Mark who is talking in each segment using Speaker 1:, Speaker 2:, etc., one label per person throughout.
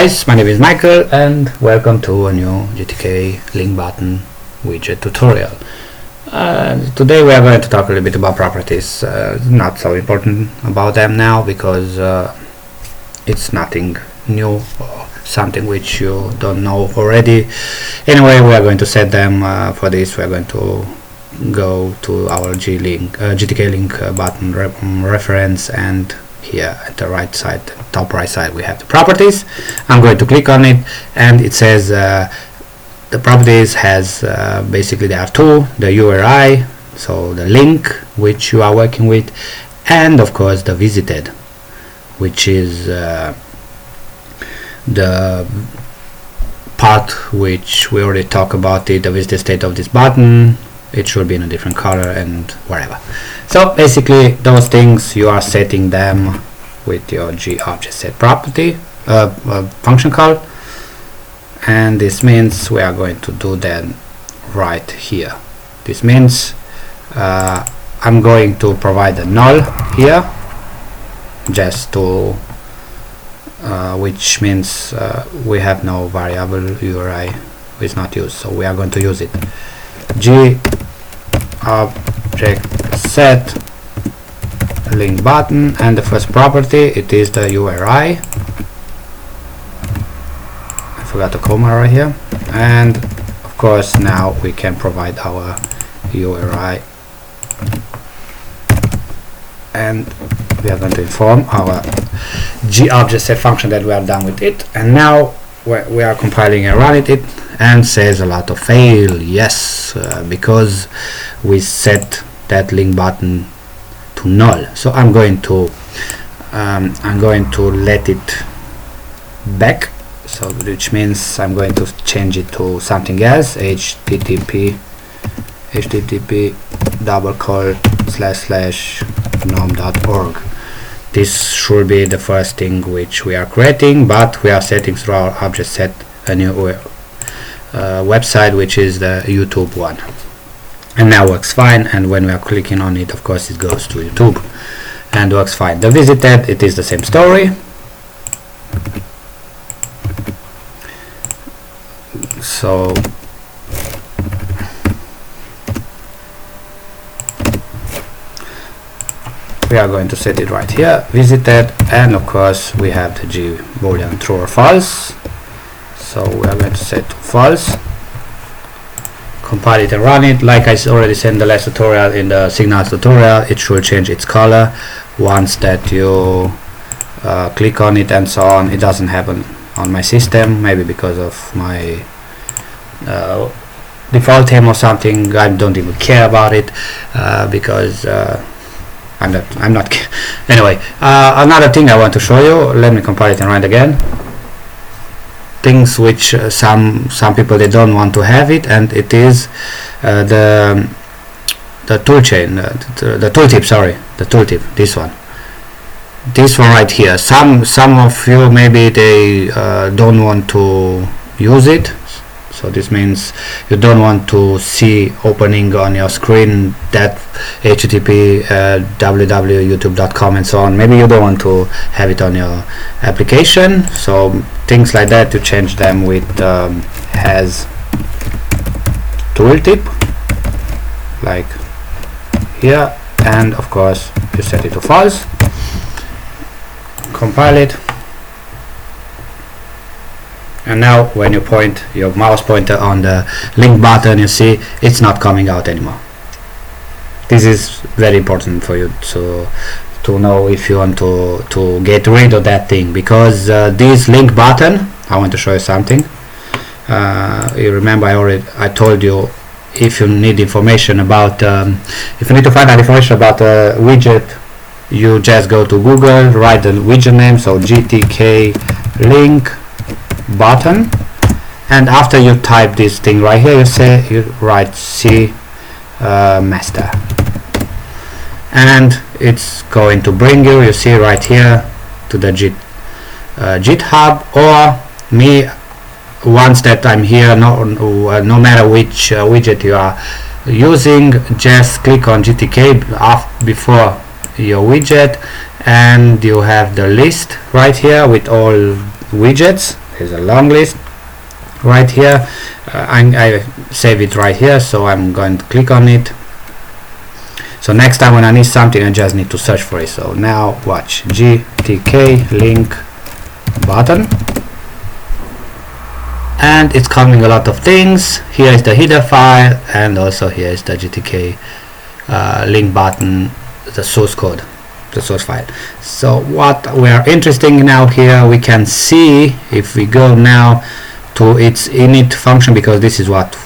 Speaker 1: guys, my name is Michael and welcome to a new GTK link button widget tutorial. Today we are going to talk a little bit about properties. Not so important about them now because it's nothing new or something which you don't know already. Anyway, we are going to set them. For this we are going to go to our GTK link button reference, and here at the right side, top right side, we have the properties. I'm going to click on it, and it says the properties has basically there are two: the URI, so the link which you are working with, and of course the visited, which is the part which we already talked about it, the visited state of this button. It should be in a different color and whatever. So basically those things you are setting them with your GObjectSet property function call, and this means we are going to do that right here. This means I'm going to provide a null here, just to which means we have no variable URI is not used, so we are going to use it. GObjectSet link button, and the first property, it is the URI. I forgot a comma right here, and of course now we can provide our URI, and we are going to inform our GObjectSet function that we are done with it. And now we are compiling and running it, and says a lot of fail. Yes, because we set that link button to null. So I'm going to let it back, so which means I'm going to change it to something else: http://nom.org. This should be the first thing which we are creating, but we are setting through our object set a new website, which is the YouTube one, and now works fine. And when we are clicking on it, of course it goes to YouTube and works fine. The visited, it is the same story. So we are going to set it right here, visited, and of course we have the G boolean true or false. So we are going to set to false, compile it and run it. Like I already said in the last tutorial, in the signals tutorial, it should change its color once that you click on it and so on. It doesn't happen on my system, maybe because of my default theme or something. I don't even care about it because I'm not anyway. Another thing I want to show you, let me compile it and run it again. Things which some people, they don't want to have it, and it is the toolchain, the tooltip, sorry, the tooltip, this one right here. Some of you, maybe they don't want to use it, so this means you don't want to see opening on your screen that http www.youtube.com and so on. Maybe you don't want to have it on your application, so things like that, you change them with has tooltip, like here, and of course you set it to false, compile it, and now when you point your mouse pointer on the link button, you see it's not coming out anymore. This is very important for you to know if you want to get rid of that thing, because this link button, I want to show you something. You remember I told you, if you need information about if you need to find out information about a widget, you just go to Google, write the widget name, so GTKLinkButton, and after you type this thing right here, you write C master, and it's going to bring you, you see right here, to the GitHub, or me. Once that I'm here, no matter which widget you are using, just click on GTK before your widget, and you have the list right here with all widgets. here's a long list right here. I save it right here, so I'm going to click on it. So next time when I need something, I just need to search for it. So now watch GTK link button, and it's coming a lot of things. Here is the header file, and also here is the GTK link button, the source code, the source file. So what we are interested in now here, we can see if we go now to its init function, because this is what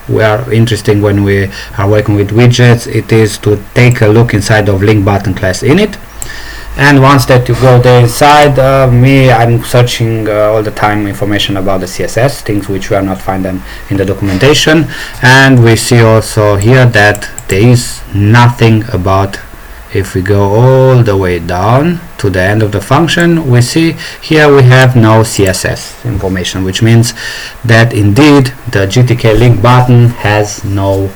Speaker 1: we are interested in when we are working with widgets. It is to take a look inside of link button class init. And once that you go there inside, I'm searching all the time information about the CSS, things which we are not finding in the documentation. And we see also here that there is nothing about, if we go all the way down to the end of the function, we see here we have no CSS information, which means that indeed the GTK link button has no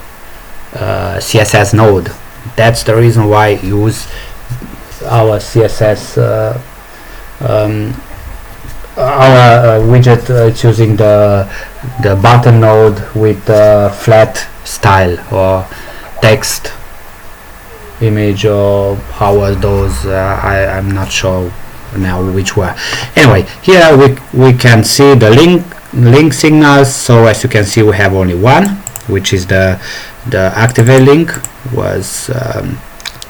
Speaker 1: CSS node. That's the reason why I use our CSS our widget choosing the button node with flat style or text image, or how are those, I'm not sure now which were. Anyway, here we can see the link signals. So as you can see, we have only one, which is the activate link was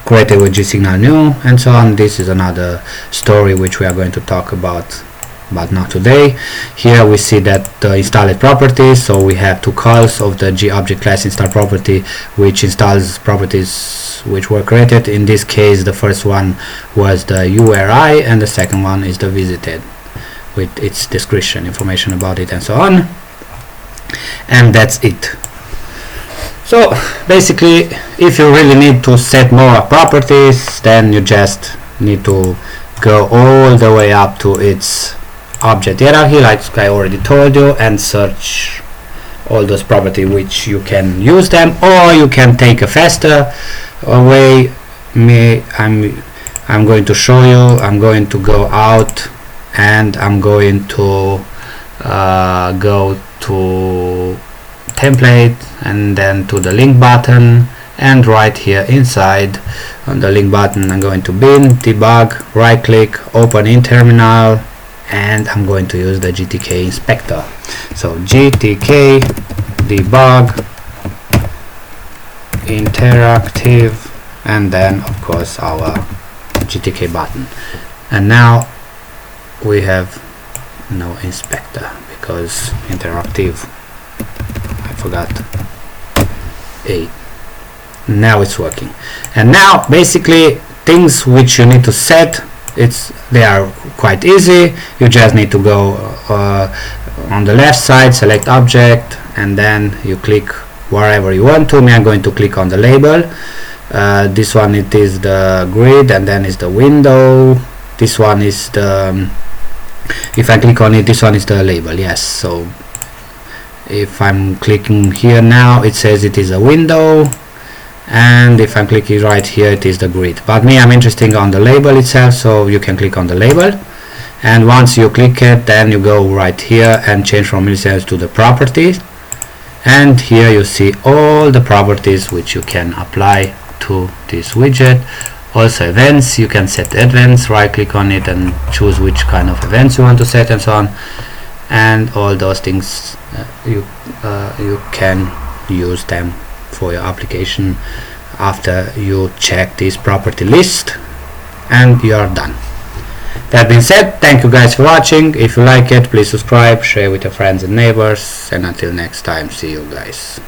Speaker 1: created with gsignal new and so on. This is another story which we are going to talk about, but not today. Here we see that the installed properties, so we have two calls of the GObject class install property, which installs properties which were created. In this case, the first one was the URI, and the second one is the visited, with its description, information about it and so on. And that's it. So basically, if you really need to set more properties, then you just need to go all the way up to its object hierarchy, like I already told you, and search all those properties which you can use them, or you can take a faster way. I'm going to show you. I'm going to go out, and I'm going to go to template, and then to the link button, and right here inside on the link button, I'm going to bin debug, right click, open in terminal, and I'm going to use the GTK inspector. So GTK debug interactive, and then of course our GTK button. And now we have no inspector because interactive, I forgot A. Now it's working. And now basically things which you need to set, they are quite easy. You just need to go on the left side, select object, and then you click wherever you want to. I'm going to click on the label. This one, it is the grid, and then is the window. This one is the, if I click on it, this one is the label. Yes, so if I'm clicking here now, it says it is a window, and if I'm clicking right here, it is the grid. But I'm interested on the label itself, so you can click on the label, and once you click it, then you go right here and change from milliseconds to the properties, and here you see all the properties which you can apply to this widget. Also events, you can set events, right click on it and choose which kind of events you want to set and so on, and all those things you can use them for your application after you check this property list, and you are done. That being said, thank you guys for watching. If you like it, please subscribe, share with your friends and neighbors, and until next time, see you guys.